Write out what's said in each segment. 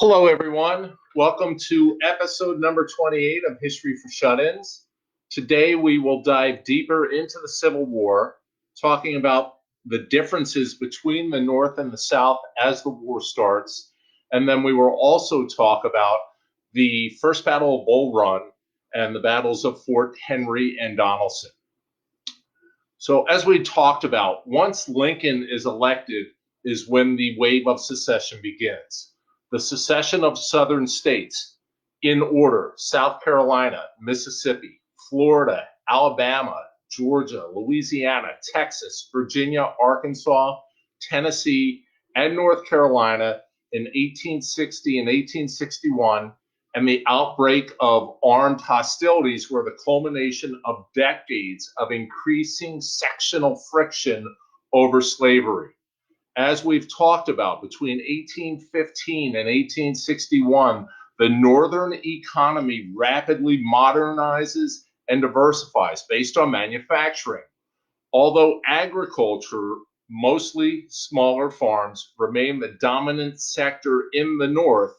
Hello, everyone. Welcome to episode number 28 of History for Shut-ins. Today, we will dive deeper into the Civil War, talking about the differences between the North and the South as the war starts. And then we will also talk about the First Battle of Bull Run and the battles of Fort Henry and Donelson. So as we talked about, once Lincoln is elected is when the wave of secession begins. The secession of southern states in order: South Carolina, Mississippi, Florida, Alabama, Georgia, Louisiana, Texas, Virginia, Arkansas, Tennessee, and North Carolina in 1860 and 1861, and the outbreak of armed hostilities were the culmination of decades of increasing sectional friction over slavery. As we've talked about, between 1815 and 1861, the Northern economy rapidly modernizes and diversifies based on manufacturing. Although agriculture, mostly smaller farms, remain the dominant sector in the North,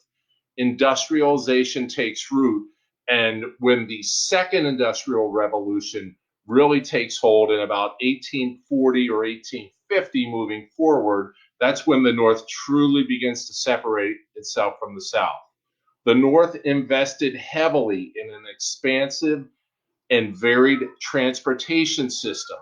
industrialization takes root. And when the second industrial revolution really takes hold in about 1840 or 1850 moving forward, that's when the North truly begins to separate itself from the South. The North invested heavily in an expansive and varied transportation system: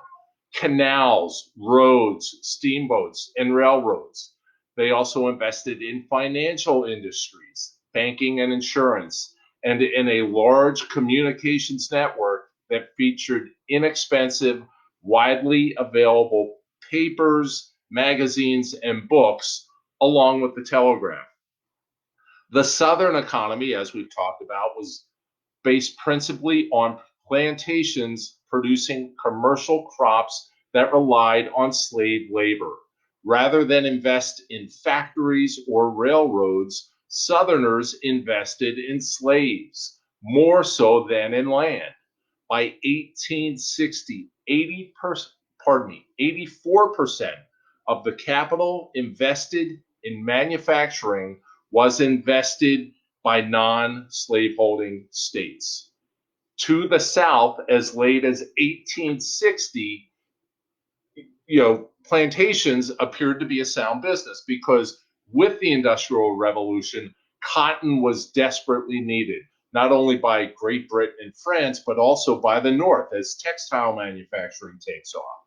canals, roads, steamboats, and railroads. They also invested in financial industries, banking and insurance, and in a large communications network that featured inexpensive, widely available papers, magazines, and books, along with the telegraph. The Southern economy, as we've talked about, was based principally on plantations producing commercial crops that relied on slave labor. Rather than invest in factories or railroads, Southerners invested in slaves, more so than in land. By 1860, 84% of the capital invested in manufacturing was invested by non-slaveholding states. To the South, as late as 1860, plantations appeared to be a sound business because with the Industrial Revolution, cotton was desperately needed, not only by Great Britain and France, but also by the North as textile manufacturing takes off.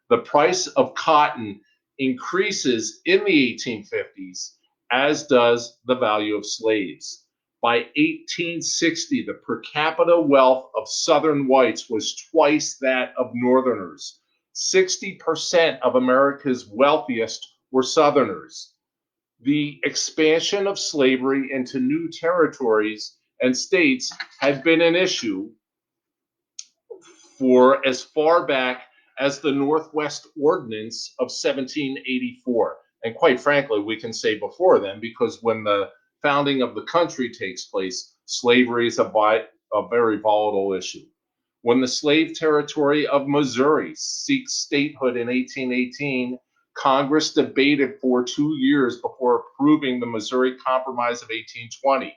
The price of cotton increases in the 1850s, as does the value of slaves. By 1860, the per capita wealth of Southern whites was twice that of Northerners. 60% of America's wealthiest were Southerners. The expansion of slavery into new territories and states had been an issue for as far back as the Northwest Ordinance of 1784. And quite frankly, we can say before then, because when the founding of the country takes place, slavery is a very volatile issue. When the slave territory of Missouri seeks statehood in 1818, Congress debated for 2 years before approving the Missouri Compromise of 1820.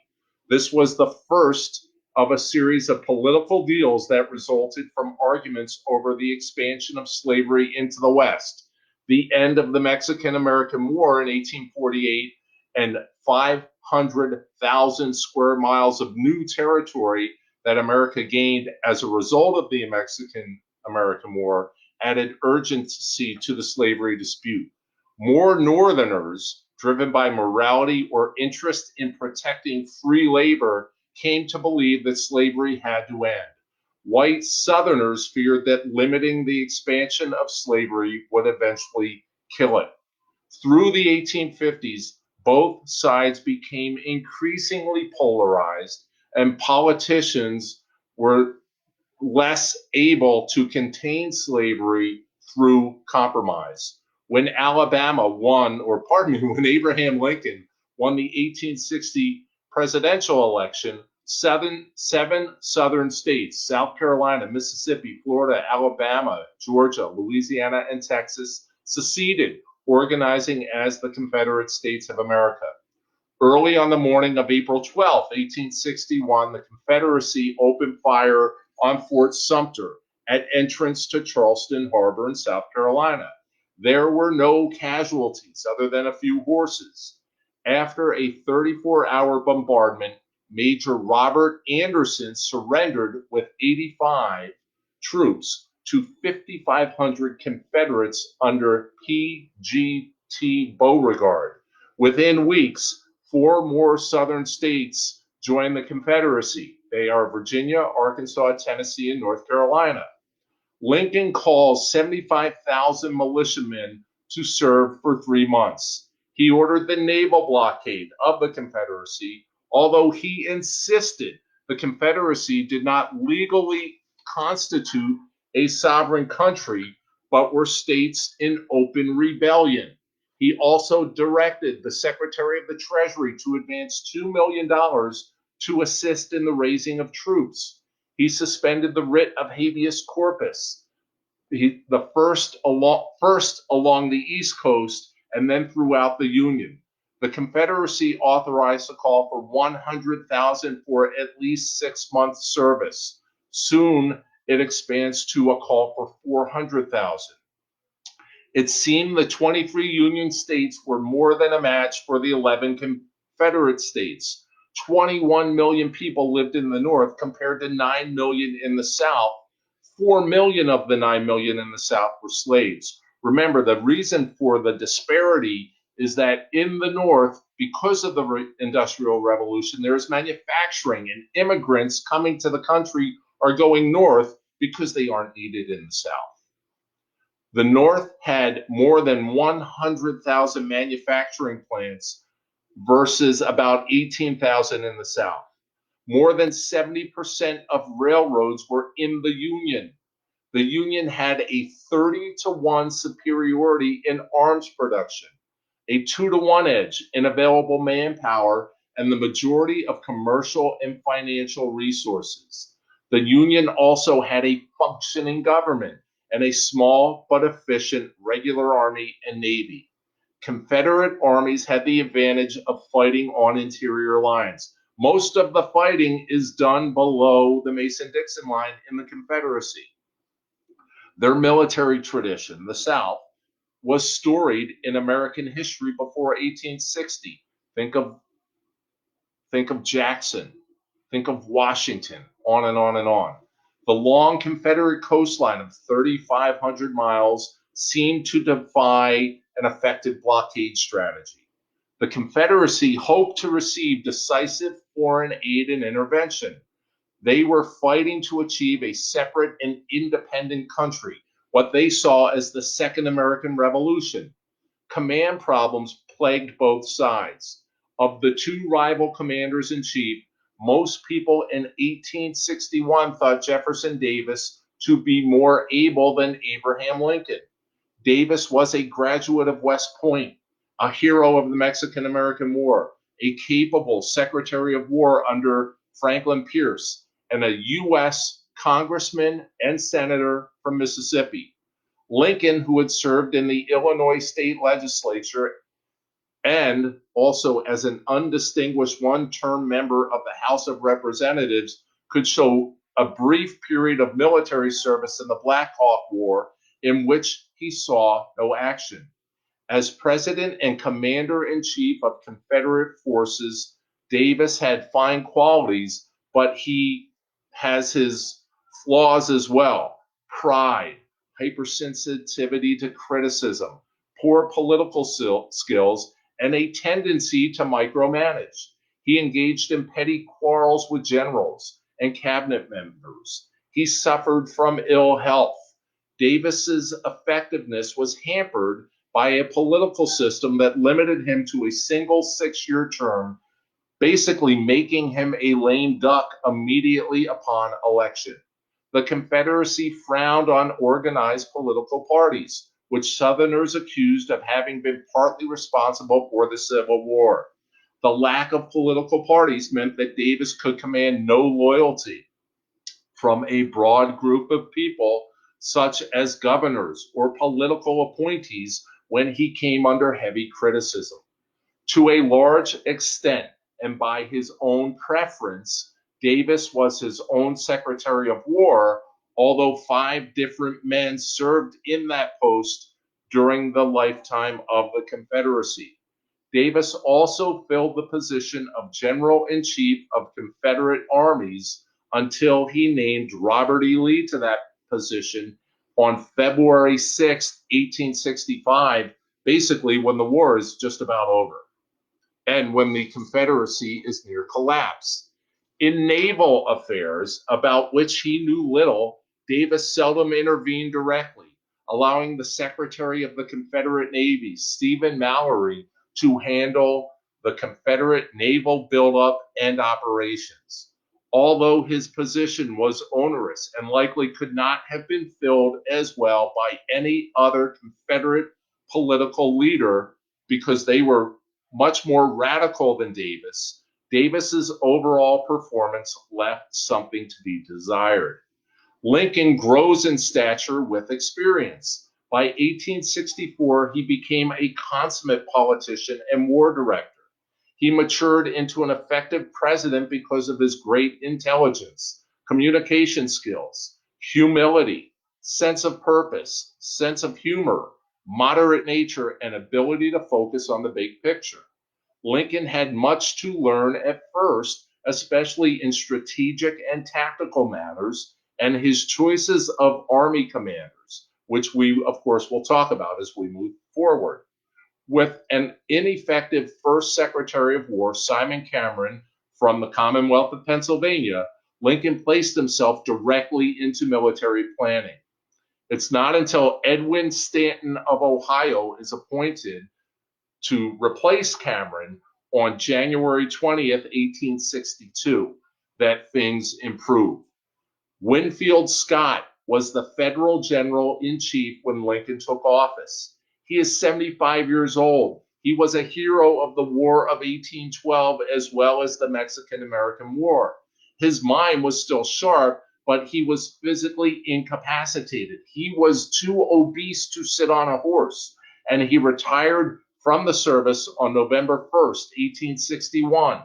This was the first of a series of political deals that resulted from arguments over the expansion of slavery into the West, the end of the Mexican-American War in 1848, and 500,000 square miles of new territory that America gained as a result of the Mexican-American War added urgency to the slavery dispute. More Northerners, driven by morality or interest in protecting free labor, came to believe that slavery had to end. White Southerners feared that limiting the expansion of slavery would eventually kill it. Through the 1850s, both sides became increasingly polarized, and politicians were less able to contain slavery through compromise. When when Abraham Lincoln won the 1860 presidential election, seven southern states, South Carolina, Mississippi, Florida, Alabama, Georgia, Louisiana, and Texas, seceded, organizing as the Confederate States of America. Early on the morning of April 12, 1861, the Confederacy opened fire on Fort Sumter at entrance to Charleston Harbor in South Carolina. There were no casualties other than a few horses. After a 34-hour bombardment, Major Robert Anderson surrendered with 85 troops to 5,500 Confederates under P.G.T. Beauregard. Within weeks, 4 more southern states joined the Confederacy. They are Virginia, Arkansas, Tennessee, and North Carolina. Lincoln calls 75,000 militiamen to serve for 3 months. He ordered the naval blockade of the Confederacy, although he insisted the Confederacy did not legally constitute a sovereign country, but were states in open rebellion. He also directed the Secretary of the Treasury to advance $2 million to assist in the raising of troops. He suspended the writ of habeas corpus, the first along the East Coast and then throughout the Union. The Confederacy authorized a call for 100,000 for at least 6 months service. Soon it expands to a call for 400,000. It seemed the 23 Union states were more than a match for the 11 Confederate states. 21 million people lived in the North compared to 9 million in the South. 4 million of the 9 million in the South were slaves. Remember, the reason for the disparity is that in the North, because of the Industrial Revolution, there's manufacturing, and immigrants coming to the country are going north because they aren't needed in the South. The North had more than 100,000 manufacturing plants versus about 18,000 in the South. More than 70% of railroads were in the Union. The Union had a 30-to-1 superiority in arms production, a 2-to-1 edge in available manpower, and the majority of commercial and financial resources. The Union also had a functioning government and a small but efficient regular army and navy. Confederate armies had the advantage of fighting on interior lines. Most of the fighting is done below the Mason-Dixon line in the Confederacy. Their military tradition, the South, was storied in American history before 1860. Think of Jackson, think of Washington, on and on and on. The long Confederate coastline of 3,500 miles seemed to defy an effective blockade strategy. The Confederacy hoped to receive decisive foreign aid and intervention. They were fighting to achieve a separate and independent country, what they saw as the Second American Revolution. Command problems plagued both sides. Of the two rival commanders-in-chief, most people in 1861 thought Jefferson Davis to be more able than Abraham Lincoln. Davis was a graduate of West Point, a hero of the Mexican-American War, a capable Secretary of War under Franklin Pierce, and a U.S. Congressman and Senator from Mississippi. Lincoln, who had served in the Illinois state legislature and also as an undistinguished one-term member of the House of Representatives, could show a brief period of military service in the Black Hawk War in which he saw no action. As President and Commander-in-Chief of Confederate forces, Davis had fine qualities, but he has his flaws as well. Pride, hypersensitivity to criticism, poor political skills, and a tendency to micromanage. He engaged in petty quarrels with generals and cabinet members. He suffered from ill health. Davis's effectiveness was hampered by a political system that limited him to a single 6-year term, basically making him a lame duck immediately upon election. The Confederacy frowned on organized political parties, which Southerners accused of having been partly responsible for the Civil War. The lack of political parties meant that Davis could command no loyalty from a broad group of people, such as governors or political appointees, when he came under heavy criticism. To a large extent, and by his own preference, Davis was his own Secretary of War, although 5 different men served in that post during the lifetime of the Confederacy. Davis also filled the position of General-in-Chief of Confederate armies until he named Robert E. Lee to that position on February 6, 1865, basically when the war is just about over and when the Confederacy is near collapse. In naval affairs, about which he knew little, Davis seldom intervened directly, allowing the Secretary of the Confederate Navy, Stephen Mallory, to handle the Confederate naval buildup and operations. Although his position was onerous and likely could not have been filled as well by any other Confederate political leader because they were much more radical than Davis, Davis's overall performance left something to be desired. Lincoln grows in stature with experience. By 1864, he became a consummate politician and war director. He matured into an effective president because of his great intelligence, communication skills, humility, sense of purpose, sense of humor, moderate nature, and ability to focus on the big picture. Lincoln had much to learn at first, especially in strategic and tactical matters, and his choices of army commanders, which we, of course, will talk about as we move forward. With an ineffective first Secretary of War, Simon Cameron, from the Commonwealth of Pennsylvania, Lincoln placed himself directly into military planning. It's not until Edwin Stanton of Ohio is appointed to replace Cameron on January 20th, 1862, that things improved. Winfield Scott was the federal general-in-chief when Lincoln took office. He is 75 years old. He was a hero of the War of 1812 as well as the Mexican-American War. His mind was still sharp, but he was physically incapacitated. He was too obese to sit on a horse, and he retired from the service on November 1st, 1861.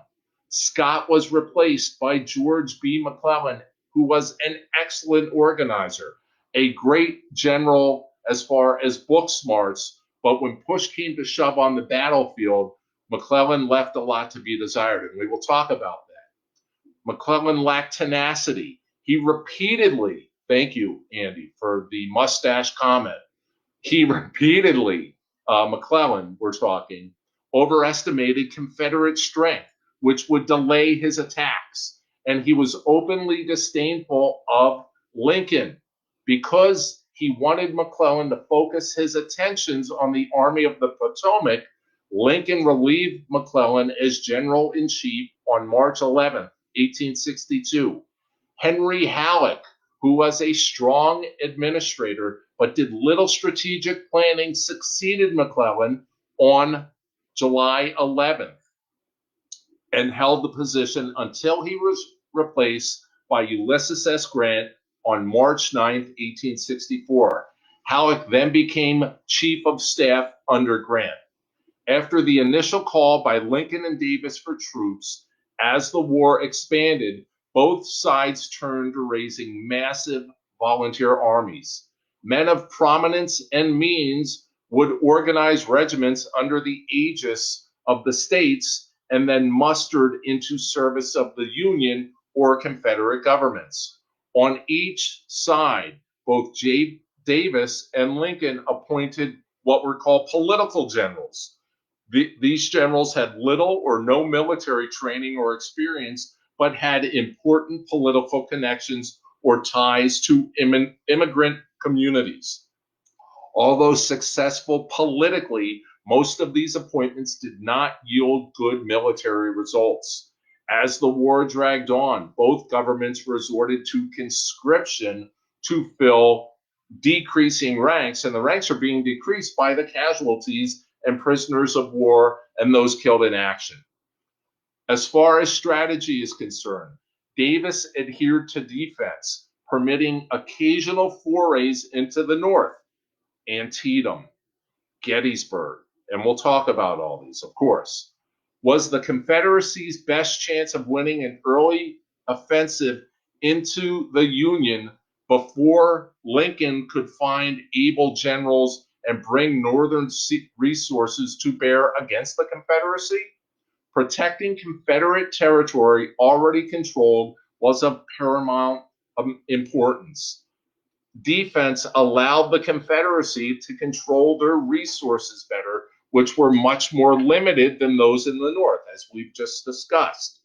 Scott was replaced by George B. McClellan, who was an excellent organizer, a great general as far as book smarts, but when push came to shove on the battlefield, McClellan left a lot to be desired, and we will talk about that. McClellan lacked tenacity. He repeatedly, thank you, Andy, for the mustache comment. He repeatedly, McClellan, we're talking, overestimated Confederate strength, which would delay his attacks. And he was openly disdainful of Lincoln because he wanted McClellan to focus his attentions on the Army of the Potomac. Lincoln relieved McClellan as general-in-chief on March 11, 1862. Henry Halleck, who was a strong administrator but did little strategic planning, succeeded McClellan on July 11th and held the position until he was replaced by Ulysses S. Grant on March 9th, 1864. Halleck then became chief of staff under Grant. After the initial call by Lincoln and Davis for troops, as the war expanded, both sides turned to raising massive volunteer armies. Men of prominence and means would organize regiments under the aegis of the states and then mustered into service of the Union or Confederate governments. On each side, both Davis and Lincoln appointed what were called political generals. These generals had little or no military training or experience, but had important political connections or ties to immigrant communities. Although successful politically, most of these appointments did not yield good military results. As the war dragged on, both governments resorted to conscription to fill decreasing ranks, and the ranks are being decreased by the casualties and prisoners of war and those killed in action. As far as strategy is concerned, Davis adhered to defense, permitting occasional forays into the north, Antietam, Gettysburg, and we'll talk about all these, of course, was the Confederacy's best chance of winning an early offensive into the Union before Lincoln could find able generals and bring Northern resources to bear against the Confederacy. Protecting Confederate territory already controlled was of paramount importance. Defense allowed the Confederacy to control their resources better, which were much more limited than those in the North, as we've just discussed.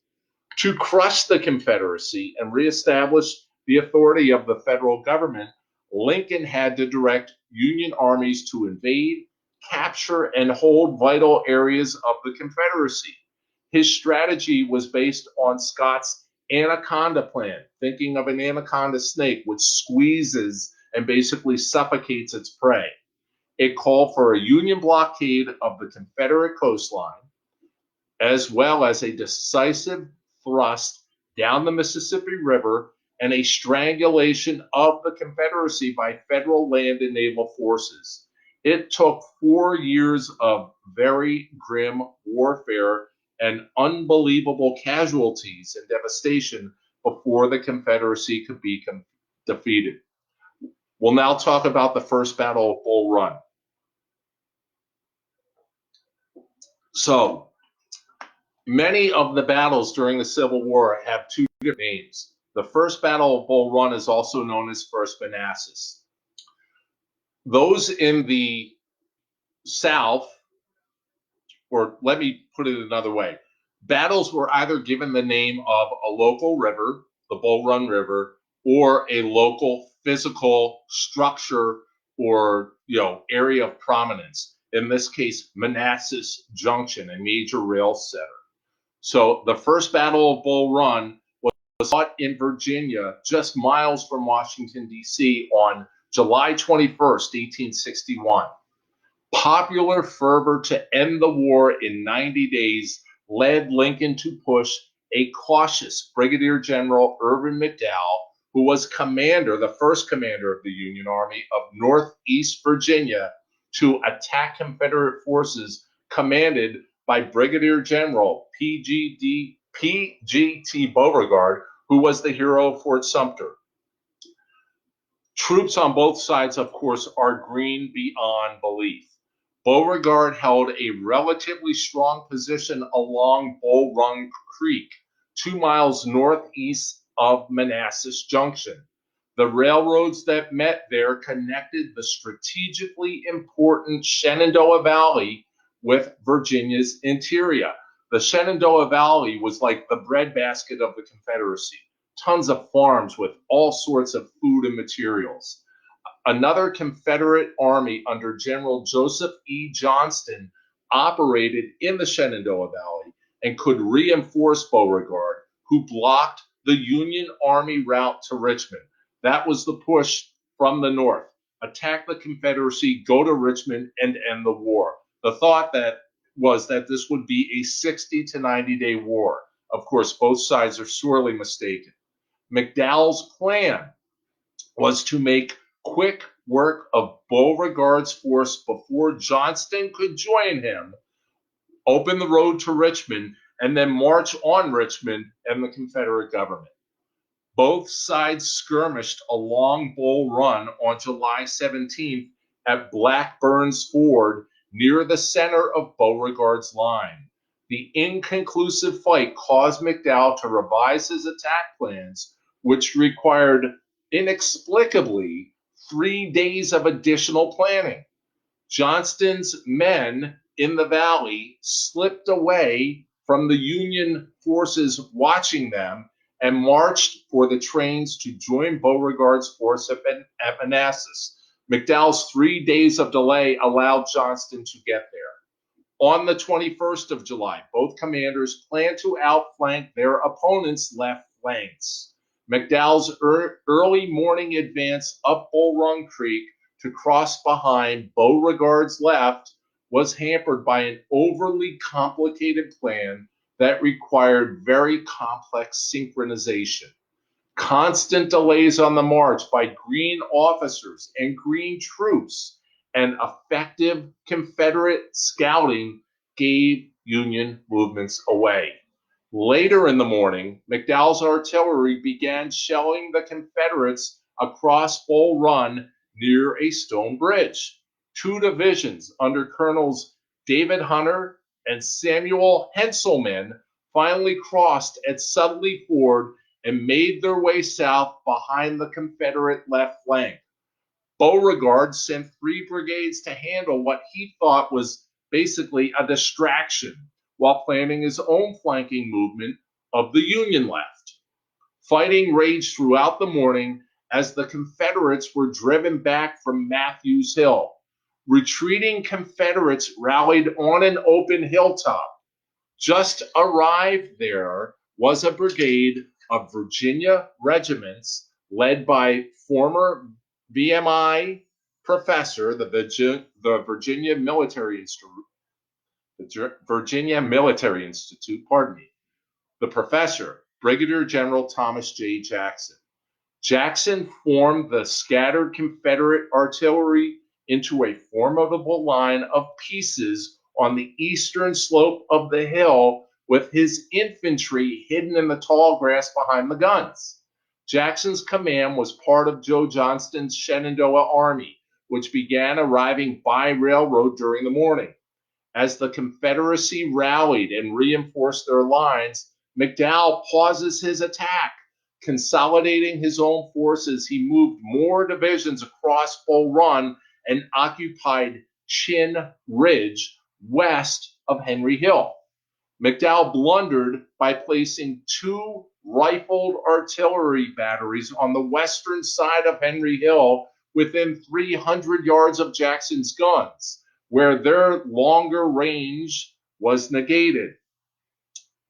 To crush the Confederacy and reestablish the authority of the federal government, Lincoln had to direct Union armies to invade, capture, and hold vital areas of the Confederacy. His strategy was based on Scott's anaconda plan, thinking of an anaconda snake which squeezes and basically suffocates its prey. It called for a Union blockade of the Confederate coastline, as well as a decisive thrust down the Mississippi River and a strangulation of the Confederacy by federal land and naval forces. It took 4 years of very grim warfare and unbelievable casualties and devastation before the Confederacy could be defeated. We'll now talk about the First Battle of Bull Run. So, many of the battles during the Civil War have two different names. The First Battle of Bull Run is also known as First Manassas. Those in the South, or let me put it another way, battles were either given the name of a local river, the Bull Run River, or a local physical structure or area of prominence. In this case, Manassas Junction, a major rail center. So the First Battle of Bull Run was fought in Virginia, just miles from Washington, D.C., on July 21st, 1861. Popular fervor to end the war in 90 days led Lincoln to push a cautious Brigadier General Irvin McDowell, who was the first commander of the Union Army of Northeast Virginia, to attack Confederate forces commanded by Brigadier General P.G.T. Beauregard, who was the hero of Fort Sumter. Troops on both sides, of course, are green beyond belief. Beauregard held a relatively strong position along Bull Run Creek, 2 miles northeast of Manassas Junction. The railroads that met there connected the strategically important Shenandoah Valley with Virginia's interior. The Shenandoah Valley was like the breadbasket of the Confederacy. Tons of farms with all sorts of food and materials. Another Confederate army under General Joseph E. Johnston operated in the Shenandoah Valley and could reinforce Beauregard, who blocked the Union Army route to Richmond. That was the push from the north. Attack the Confederacy, go to Richmond, and end the war. The thought was that this would be a 60 to 90-day war. Of course, both sides are sorely mistaken. McDowell's plan was to make quick work of Beauregard's force before Johnston could join him, open the road to Richmond, and then march on Richmond and the Confederate government. Both sides skirmished along Bull Run on July 17th at Blackburn's Ford near the center of Beauregard's line. The inconclusive fight caused McDowell to revise his attack plans, which required inexplicably 3 days of additional planning. Johnston's men in the valley slipped away from the Union forces watching them and marched for the trains to join Beauregard's force at Manassas. McDowell's 3 days of delay allowed Johnston to get there. On the 21st of July, both commanders planned to outflank their opponents' left flanks. McDowell's early morning advance up Bull Run Creek to cross behind Beauregard's left was hampered by an overly complicated plan that required very complex synchronization. Constant delays on the march by Green officers and Green troops and effective Confederate scouting gave Union movements away. Later in the morning, McDowell's artillery began shelling the Confederates across Bull Run near a stone bridge. Two divisions under Colonels David Hunter and Samuel Henselman finally crossed at Sudley Ford and made their way south behind the Confederate left flank. Beauregard sent 3 brigades to handle what he thought was basically a distraction while planning his own flanking movement of the Union left. Fighting raged throughout the morning as the Confederates were driven back from Matthews Hill. Retreating Confederates rallied on an open hilltop. Just arrived there was a brigade of Virginia regiments led by former VMI professor, the Virginia Military Institute, the professor, Brigadier General Thomas J. Jackson. Jackson formed the scattered Confederate artillery into a formidable line of pieces on the eastern slope of the hill, with his infantry hidden in the tall grass behind the guns. Jackson's command was part of Joe Johnston's Shenandoah Army, which began arriving by railroad during the morning. As the Confederacy rallied and reinforced their lines, McDowell pauses his attack. Consolidating his own forces, he moved more divisions across Bull Run and occupied Chin Ridge west of Henry Hill. McDowell blundered by placing 2 rifled artillery batteries on the western side of Henry Hill within 300 yards of Jackson's guns, where their longer range was negated.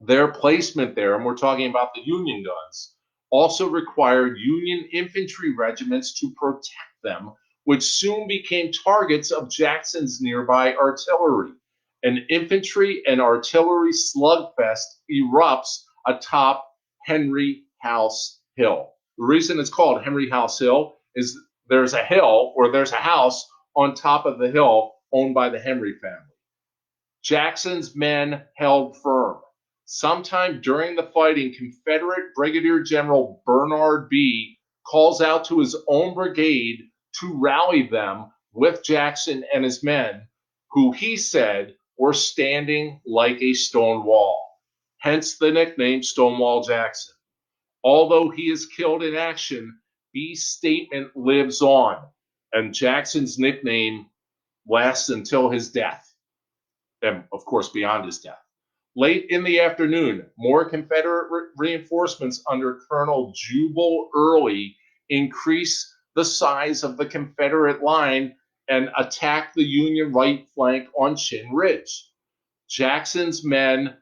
Their placement there, and we're talking about the Union guns, also required Union infantry regiments to protect them, which soon became targets of Jackson's nearby artillery. An infantry and artillery slugfest erupts atop Henry House Hill. The reason it's called Henry House Hill is there's a hill, or there's a house on top of the hill owned by the Henry family. Jackson's men held firm. Sometime during the fighting, Confederate Brigadier General Bernard B. calls out to his own brigade to rally them with Jackson and his men, who he said were standing like a stone wall, hence the nickname Stonewall Jackson. Although he is killed in action, B's statement lives on, and Jackson's nickname lasts until his death, and of course beyond his death. Late in the afternoon, more Confederate reinforcements under Colonel Jubal Early increased the size of the Confederate line and attacked the Union right flank on Chin Ridge. Jackson's men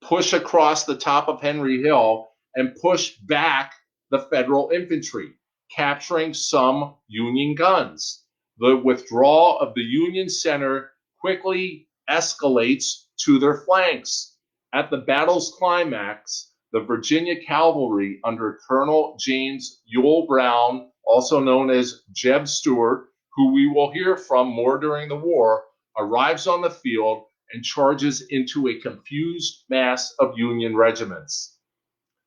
push across the top of Henry Hill and push back the Federal infantry, capturing some Union guns. The withdrawal of the Union center quickly escalates to their flanks. At the battle's climax, the Virginia cavalry under Colonel James Ewell Brown, also known as Jeb Stuart, who we will hear from more during the war, arrives on the field and charges into a confused mass of Union regiments,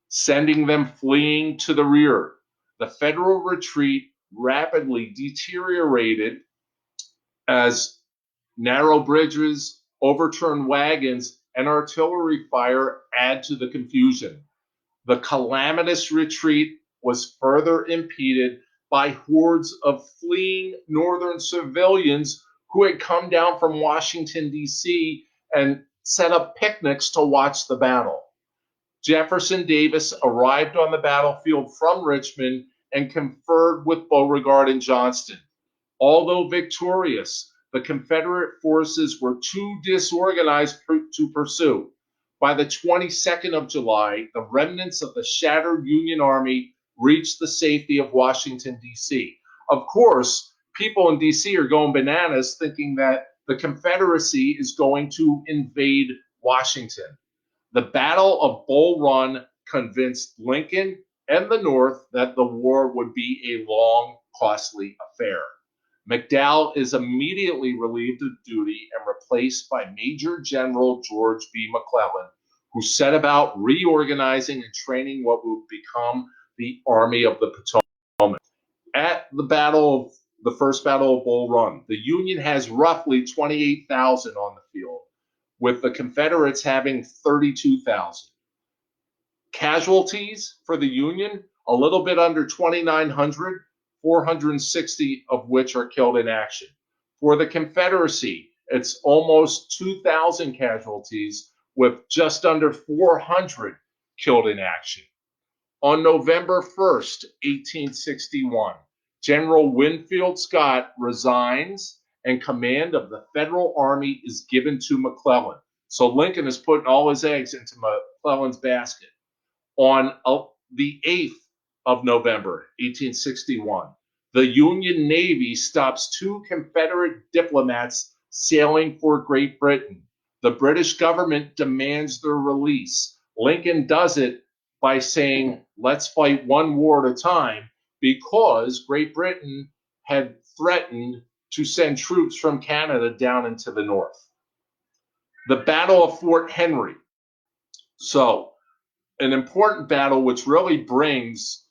sending them fleeing to the rear. The Federal retreat rapidly deteriorated as narrow bridges, overturned wagons, and artillery fire add to the confusion. The calamitous retreat was further impeded by hordes of fleeing Northern civilians who had come down from Washington, D.C. and set up picnics to watch the battle. Jefferson Davis arrived on the battlefield from Richmond and conferred with Beauregard and Johnston. Although victorious, the Confederate forces were too disorganized to pursue. By the 22nd of July, the remnants of the shattered Union Army reached the safety of Washington, D.C. Of course, people in D.C. are going bananas thinking that the Confederacy is going to invade Washington. The Battle of Bull Run convinced Lincoln and the North that the war would be a long, costly affair. McDowell is immediately relieved of duty and replaced by Major General George B. McClellan, who set about reorganizing and training what would become the Army of the Potomac. At the First Battle of Bull Run, the Union has roughly 28,000 on the field, with the Confederates having 32,000. Casualties for the Union, a little bit under 2,900, 460 of which are killed in action. For the Confederacy, it's almost 2,000 casualties, with just under 400 killed in action. On November 1st, 1861, General Winfield Scott resigns and command of the Federal Army is given to McClellan. So Lincoln is putting all his eggs into McClellan's basket. On the 8th of November, 1861, the Union Navy stops 2 Confederate diplomats sailing for Great Britain. The British government demands their release. Lincoln does it by saying, let's fight one war at a time, because Great Britain had threatened to send troops from Canada down into the north. The Battle of Fort Henry. So, an important battle which really brings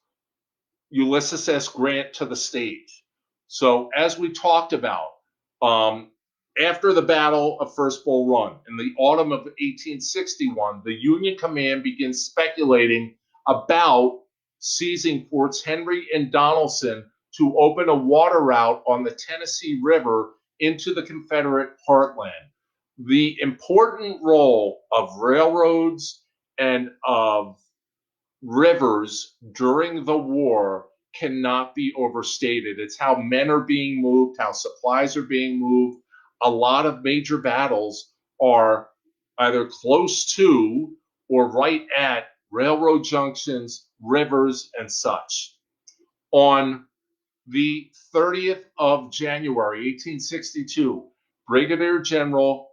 Ulysses S. Grant to the stage. So, as we talked about, after the Battle of First Bull Run in the autumn of 1861, the Union command begins speculating about seizing Forts Henry and Donelson to open a water route on the Tennessee River into the Confederate heartland. The important role of railroads and of rivers during the war cannot be overstated. It's how men are being moved, how supplies are being moved. A lot of major battles are either close to or right at railroad junctions, rivers, and such. On the 30th of January, 1862, Brigadier General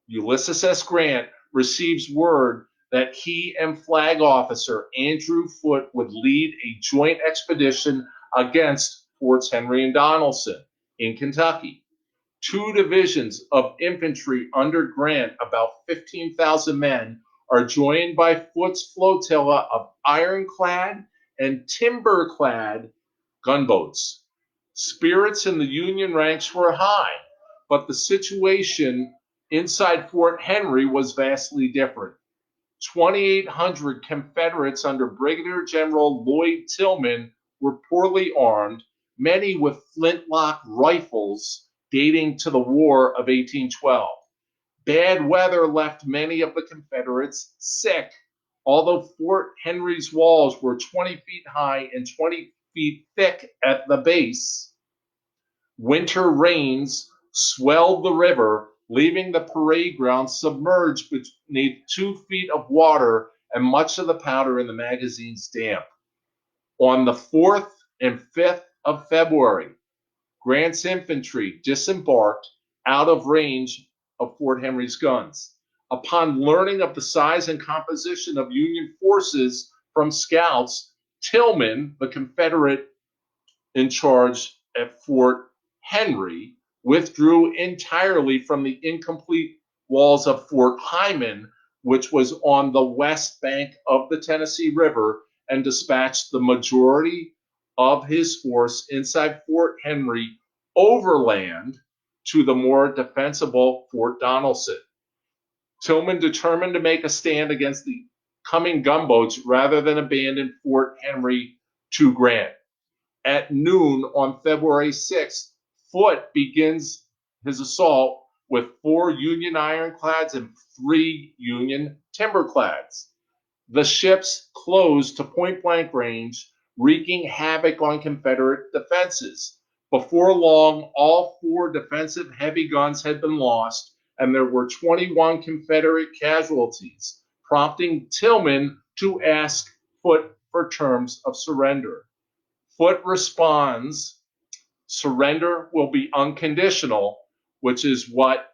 Ulysses S. Grant receives word that he and Flag Officer Andrew Foote would lead a joint expedition against Forts Henry and Donelson in Kentucky. 2 divisions of infantry under Grant, about 15,000 men, are joined by Foote's flotilla of ironclad and timber-clad gunboats. Spirits in the Union ranks were high, but the situation inside Fort Henry was vastly different. 2,800 Confederates under Brigadier General Lloyd Tillman were poorly armed, many with flintlock rifles dating to the War of 1812. Bad weather left many of the Confederates sick. Although Fort Henry's walls were 20 feet high and 20 feet thick at the base, winter rains swelled the river, leaving the parade ground submerged beneath 2 feet of water and much of the powder in the magazines damp. On the 4th and 5th of February, Grant's infantry disembarked out of range of Fort Henry's guns. Upon learning of the size and composition of Union forces from scouts, Tillman, the Confederate in charge at Fort Henry, withdrew entirely from the incomplete walls of Fort Hyman, which was on the west bank of the Tennessee River, and dispatched the majority of his force inside Fort Henry overland to the more defensible Fort Donelson. Tillman determined to make a stand against the coming gunboats rather than abandon Fort Henry to Grant. At noon on February 6th, Foote begins his assault with 4 Union ironclads and 3 Union timberclads. The ships closed to point-blank range, wreaking havoc on Confederate defenses. Before long, all 4 defensive heavy guns had been lost, and there were 21 Confederate casualties, prompting Tillman to ask Foote for terms of surrender. Foote responds, surrender will be unconditional, which is what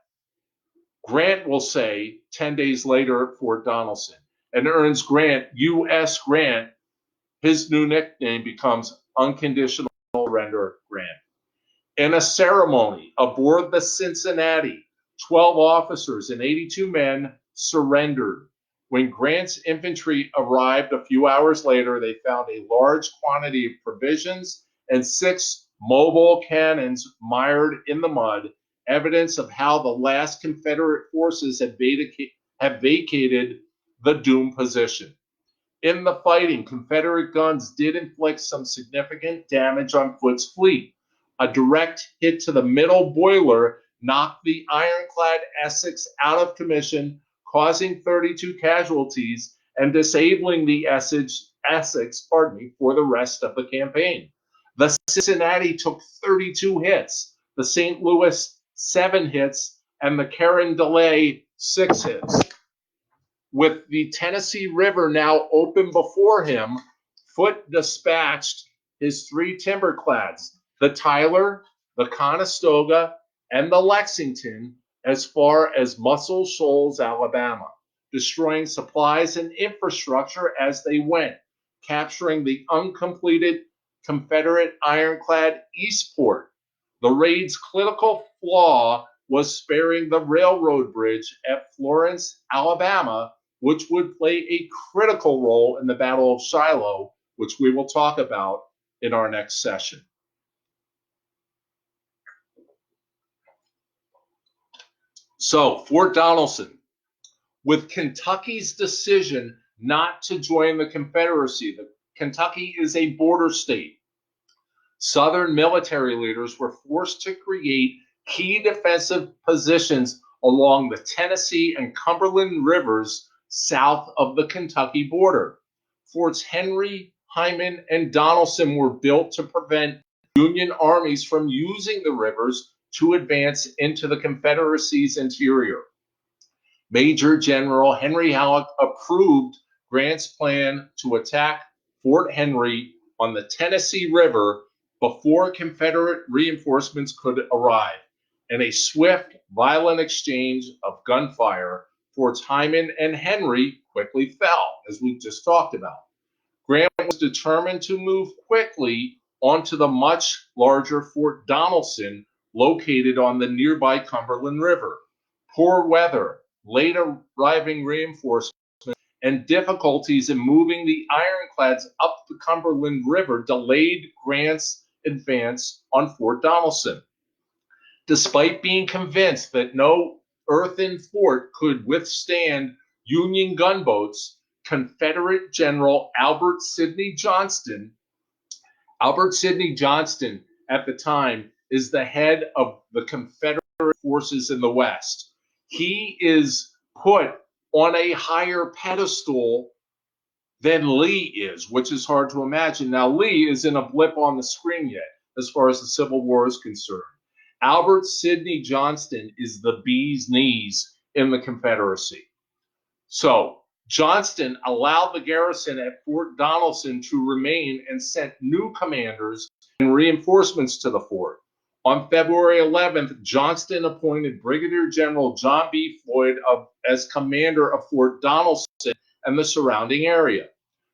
Grant will say 10 days later at Fort Donelson, and earns Grant, U.S. Grant. His new nickname becomes Unconditional Surrender Grant. In a ceremony aboard the Cincinnati, 12 officers and 82 men surrendered. When Grant's infantry arrived a few hours later, they found a large quantity of provisions and 6 mobile cannons mired in the mud, evidence of how the last Confederate forces had vacated the doomed position. In the fighting, Confederate guns did inflict some significant damage on Foote's fleet. A direct hit to the middle boiler knocked the ironclad Essex out of commission, causing 32 casualties and disabling the Essex for the rest of the campaign. The Cincinnati took 32 hits, the St. Louis 7 hits, and the Carondelet 6 hits. With the Tennessee River now open before him, Foote dispatched his 3 timberclads, the Tyler, the Conestoga, and the Lexington, as far as Muscle Shoals, Alabama, destroying supplies and infrastructure as they went, capturing the uncompleted Confederate ironclad Eastport. The raid's critical flaw was sparing the railroad bridge at Florence, Alabama, which would play a critical role in the Battle of Shiloh, which we will talk about in our next session. So, Fort Donelson. With Kentucky's decision not to join the Confederacy, Kentucky is a border state. Southern military leaders were forced to create key defensive positions along the Tennessee and Cumberland rivers south of the Kentucky border. Forts Henry, Hyman, and Donelson were built to prevent Union armies from using the rivers to advance into the Confederacy's interior. Major General Henry Halleck approved Grant's plan to attack Fort Henry on the Tennessee River before Confederate reinforcements could arrive. In a swift, violent exchange of gunfire, Forts Hyman and Henry quickly fell, as we just talked about. Grant was determined to move quickly onto the much larger Fort Donelson, located on the nearby Cumberland River. Poor weather, late arriving reinforcements, and difficulties in moving the ironclads up the Cumberland River delayed Grant's advance on Fort Donelson. Despite being convinced that no earthen fort could withstand Union gunboats, Confederate General Albert Sidney Johnston at the time is the head of the Confederate forces in the West. He is put on a higher pedestal than Lee is, which is hard to imagine. Now, Lee isn't a blip on the screen yet, as far as the Civil War is concerned. Albert Sidney Johnston is the bee's knees in the Confederacy. So, Johnston allowed the garrison at Fort Donelson to remain and sent new commanders and reinforcements to the fort. On February 11th, Johnston appointed Brigadier General John B. Floyd as commander of Fort Donelson and the surrounding area.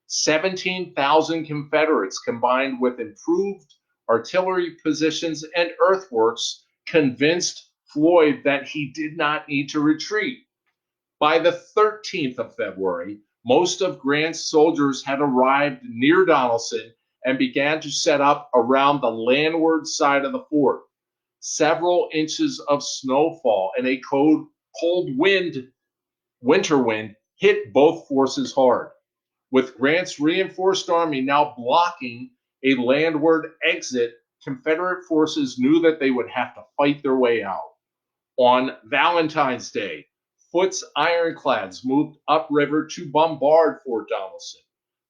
17,000 Confederates, combined with improved artillery positions and earthworks, convinced Floyd that he did not need to retreat. By the 13th of February, most of Grant's soldiers had arrived near Donelson and began to set up around the landward side of the fort. Several inches of snowfall and a cold winter wind hit both forces hard. With Grant's reinforced army now blocking a landward exit, Confederate forces knew that they would have to fight their way out. On Valentine's Day, Foote's ironclads moved upriver to bombard Fort Donelson.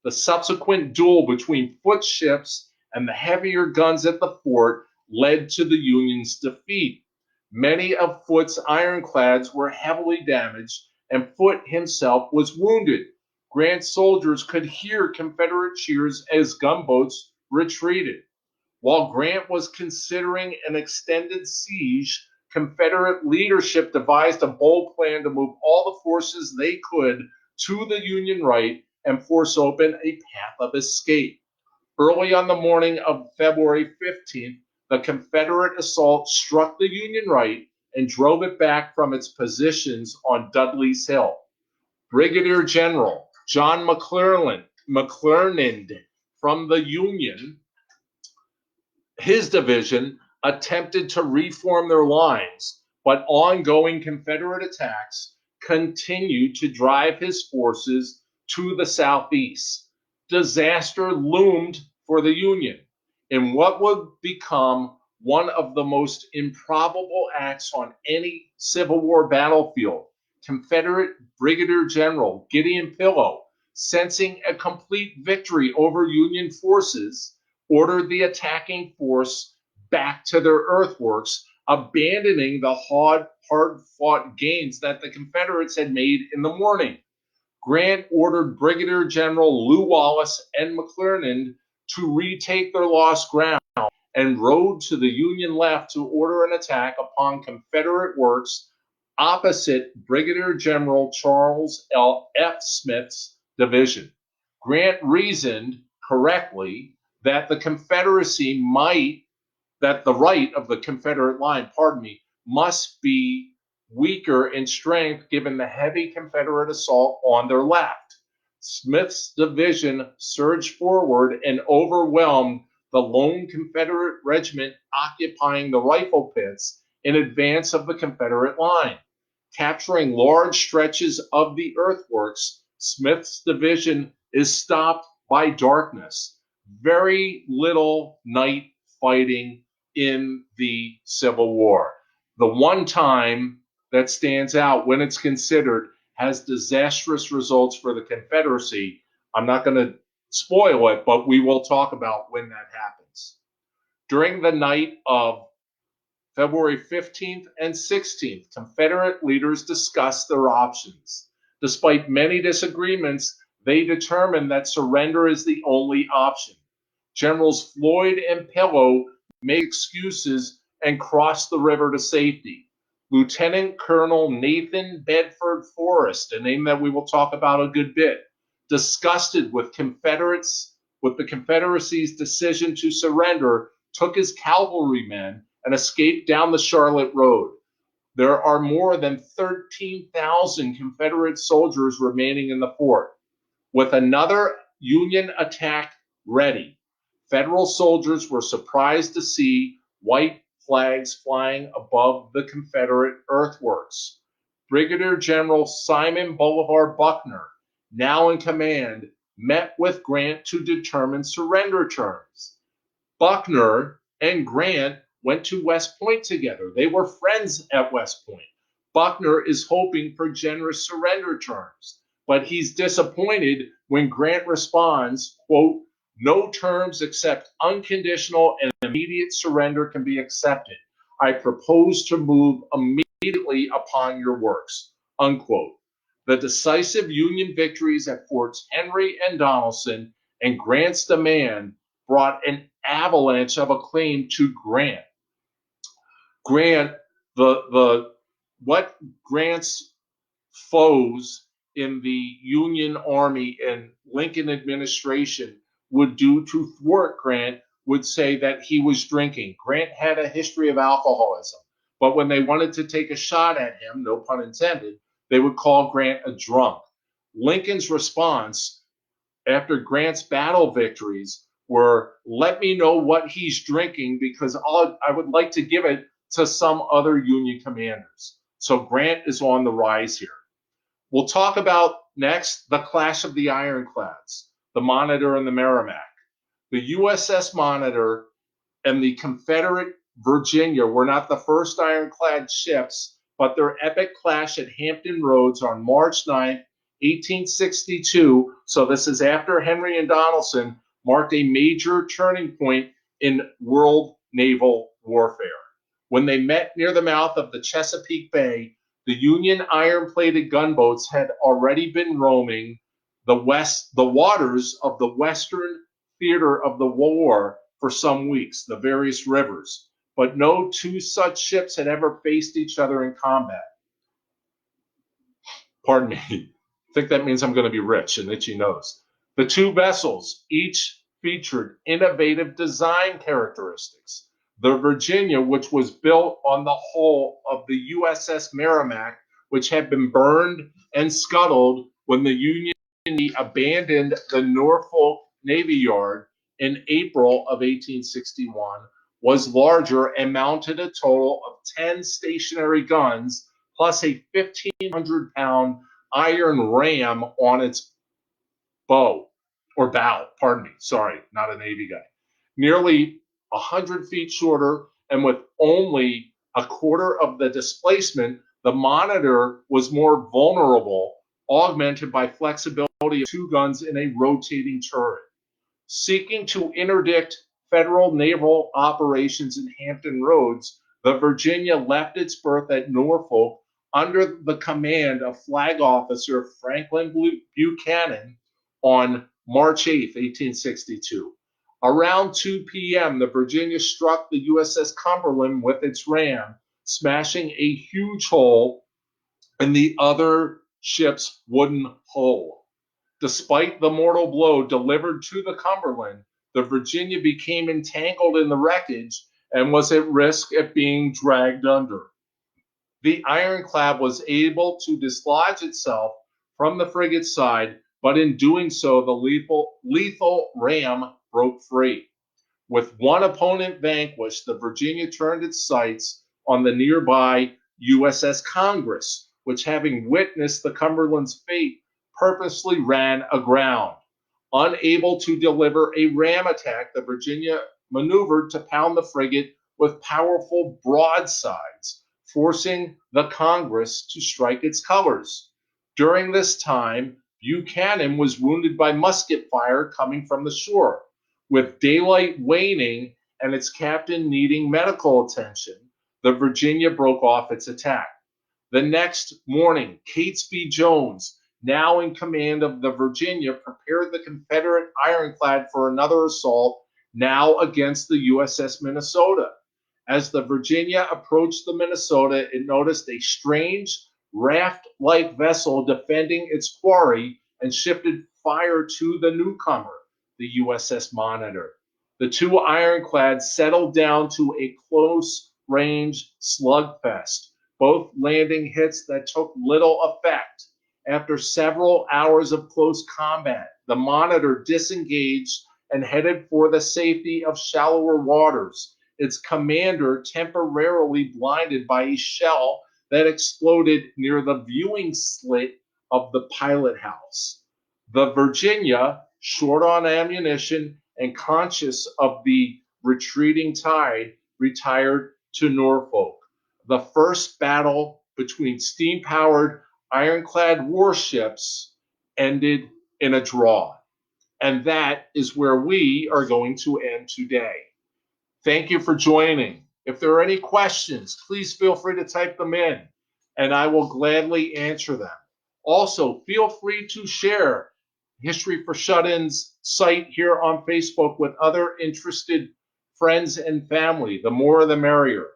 The subsequent duel between Foote's ships and the heavier guns at the fort led to the Union's defeat. Many of Foote's ironclads were heavily damaged, and Foote himself was wounded. Grant's soldiers could hear Confederate cheers as gunboats retreated. While Grant was considering an extended siege, Confederate leadership devised a bold plan to move all the forces they could to the Union right and force open a path of escape. Early on the morning of February 15th, the Confederate assault struck the Union right and drove it back from its positions on Dudley's Hill. Brigadier General John McClernand from the Union, his division, attempted to reform their lines, but ongoing Confederate attacks continued to drive his forces to the southeast. Disaster loomed for the Union in what would become one of the most improbable acts on any Civil War battlefield. Confederate Brigadier General Gideon Pillow, sensing a complete victory over Union forces, ordered the attacking force back to their earthworks, abandoning the hard-fought gains that the Confederates had made in the morning. Grant ordered Brigadier General Lew Wallace and McClernand to retake their lost ground and rode to the Union left to order an attack upon Confederate works opposite Brigadier General Charles F. Smith's division. Grant reasoned correctly that the right of the Confederate line, must be weaker in strength given the heavy Confederate assault on their left. Smith's division surged forward and overwhelmed the lone Confederate regiment occupying the rifle pits in advance of the Confederate line. Capturing large stretches of the earthworks, Smith's division is stopped by darkness. Very little night fighting in the Civil War. The one time that stands out when it's considered has disastrous results for the Confederacy. I'm not going to spoil it, but we will talk about when that happens. During the night of February 15th and 16th, Confederate leaders discussed their options. Despite many disagreements, they determined that surrender is the only option. Generals Floyd and Pillow made excuses and crossed the river to safety. Lieutenant Colonel Nathan Bedford Forrest, a name that we will talk about a good bit, disgusted with the Confederacy's decision to surrender, took his cavalrymen and escaped down the Charlotte Road. There are more than 13,000 Confederate soldiers remaining in the fort. With another Union attack ready, Federal soldiers were surprised to see white flags flying above the Confederate earthworks. Brigadier General Simon Bolivar Buckner, now in command, met with Grant to determine surrender terms. Buckner and Grant went to West Point together. They were friends at West Point. Buckner is hoping for generous surrender terms, but he's disappointed when Grant responds, quote, "No terms except unconditional and immediate surrender can be accepted. I propose to move immediately upon your works," unquote. The decisive Union victories at Forts Henry and Donelson and Grant's demand brought an avalanche of acclaim to Grant. What Grant's foes in the Union Army and Lincoln administration would do to thwart Grant would say that he was drinking. Grant had a history of alcoholism, but when they wanted to take a shot at him, no pun intended, they would call Grant a drunk. Lincoln's response after Grant's battle victories were, "Let me know what he's drinking because I would like to give it to some other Union commanders." So Grant is on the rise here. We'll talk about next the clash of the ironclads, the Monitor and the Merrimack. The USS Monitor and the Confederate Virginia were not the first ironclad ships, but their epic clash at Hampton Roads on March 9, 1862, so this is after Henry and Donelson, marked a major turning point in world naval warfare. When they met near the mouth of the Chesapeake Bay, the Union iron-plated gunboats had already been roaming the waters of the western theater of the war for some weeks, the various rivers, but no two such ships had ever faced each other in combat. Pardon me. I think that means I'm going to be rich and itchy nose. The two vessels each featured innovative design characteristics. The Virginia, which was built on the hull of the USS Merrimack, which had been burned and scuttled when the Union Navy abandoned the Norfolk Navy Yard in April of 1861, was larger and mounted a total of 10 stationary guns plus a 1,500-pound iron ram on its bow, pardon me, sorry, not a Navy guy. Nearly 100 feet shorter and with only a quarter of the displacement, the Monitor was more vulnerable, augmented by flexibility of two guns in a rotating turret. Seeking to interdict federal naval operations in Hampton Roads, the Virginia left its berth at Norfolk under the command of Flag Officer Franklin Buchanan on March 8, 1862. Around 2 p.m., the Virginia struck the USS Cumberland with its ram, smashing a huge hole in the other ship's wooden hull. Despite the mortal blow delivered to the Cumberland, the Virginia became entangled in the wreckage and was at risk of being dragged under. The ironclad was able to dislodge itself from the frigate's side, but in doing so, the lethal ram broke free. With one opponent vanquished, the Virginia turned its sights on the nearby USS Congress, which, having witnessed the Cumberland's fate, purposely ran aground. Unable to deliver a ram attack, the Virginia maneuvered to pound the frigate with powerful broadsides, forcing the Congress to strike its colors. During this time, Buchanan was wounded by musket fire coming from the shore. With daylight waning and its captain needing medical attention, the Virginia broke off its attack. The next morning, Catesby Jones, now in command of the Virginia, prepared the Confederate ironclad for another assault, now against the USS Minnesota. As the Virginia approached the Minnesota, it noticed a strange raft-like vessel defending its quarry and shifted fire to the newcomer, the USS Monitor. The two ironclads settled down to a close-range slugfest, both landing hits that took little effect. After several hours of close combat, the Monitor disengaged and headed for the safety of shallower waters, its commander temporarily blinded by a shell that exploded near the viewing slit of the pilot house. The Virginia, short on ammunition and conscious of the retreating tide, retired to Norfolk. The first battle between steam-powered ironclad warships ended in a draw. And that is where we are going to end today. Thank you for joining. If there are any questions, please feel free to type them in, and I will gladly answer them. Also, feel free to share History for Shut-ins site here on Facebook with other interested friends and family. The more the merrier.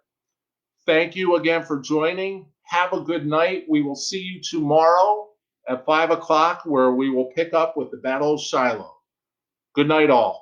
Thank you again for joining. Have a good night. We will see you tomorrow at 5 o'clock, where we will pick up with the Battle of Shiloh. Good night, all.